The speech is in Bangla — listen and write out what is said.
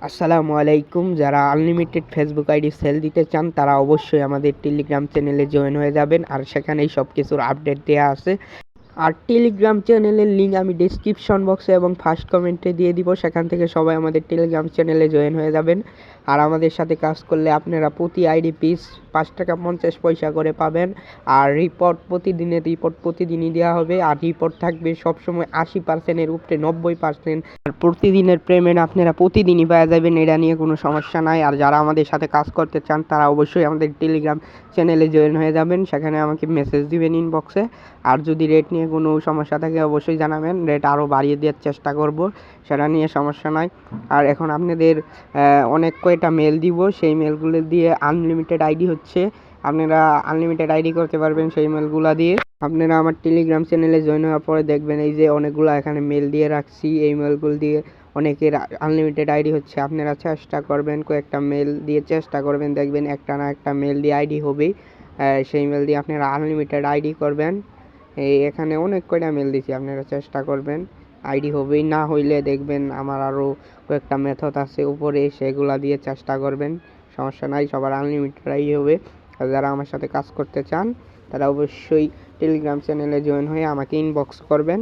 আসসালামু আলাইকুম। যারা আনলিমিটেড ফেসবুক আইডি সেল দিতে চান তারা অবশ্যই আমাদের টেলিগ্রাম চ্যানেলে জয়েন হয়ে যাবেন, আর সেখানেই সব কিছুর আপডেট দেওয়া আছে। আর টেলিগ্রাম চ্যানেলের লিঙ্ক আমি ডেসক্রিপশন বক্সে এবং ফার্স্ট কমেন্টে দিয়ে দিব, সেখান থেকে সবাই আমাদের টেলিগ্রাম চ্যানেলে জয়েন হয়ে যাবেন। আর আমাদের সাথে কাজ করলে আপনারা প্রতি আইডি পিস 5 টাকা 50 পয়সা করে পাবেন। আর রিপোর্ট প্রতিদিনই দেওয়া হবে, আর রিপোর্ট থাকবে সবসময় 80%-এর উপরে 90%। আর প্রতিদিনের পেমেন্ট আপনারা প্রতিদিনই পেয়ে যাবেন, এটা নিয়ে কোনো সমস্যা নাই। আর যারা আমাদের সাথে কাজ করতে চান তারা অবশ্যই আমাদের টেলিগ্রাম চ্যানেলে জয়েন হয়ে যাবেন, সেখানে আমাকে মেসেজ দিবেন ইনবক্সে। আর যদি রেট নিয়ে কোনো সমস্যা থাকে অবশ্যই জানাবেন, রেট আরও বাড়িয়ে দেওয়ার চেষ্টা করব, সেটা নিয়ে সমস্যা নাই। আর এখন আপনাদের অনেক কয়টা মেল দিব, সেই মেলগুলো দিয়ে আনলিমিটেড আইডি হচ্ছে, আপনারা আনলিমিটেড আইডি করতে পারবেন সেই মেলগুলো দিয়ে। আপনারা আমার টেলিগ্রাম চ্যানেলে জয়েন হওয়ার পরে দেখবেন এই যে অনেকগুলো এখানে মেল দিয়ে রাখছি, এই মেলগুলো দিয়ে অনেকের আনলিমিটেড আইডি হচ্ছে। আপনারা চেষ্টা করবেন, কয়েকটা মেল দিয়ে চেষ্টা করবেন, দেখবেন একটা না একটা মেল দিয়ে আইডি হবেই। সেই মেল দিয়ে আপনারা আনলিমিটেড আইডি করবেন। এখানে অনেক কয়টা মেল দিছি, আপনারা চেষ্টা করবেন, আইডি হবেই। না হইলে দেখবেন আমার আরও কয়েকটা মেথড আছে উপরে, সেগুলা দিয়ে চেষ্টা করবেন, সমস্যা নাই, সবার আনলিমিটেড আইডি হবে। আর যারা আমার সাথে কাজ করতে চান তারা অবশ্যই টেলিগ্রাম চ্যানেলে জয়েন হয়ে আমাকে ইনবক্স করবেন।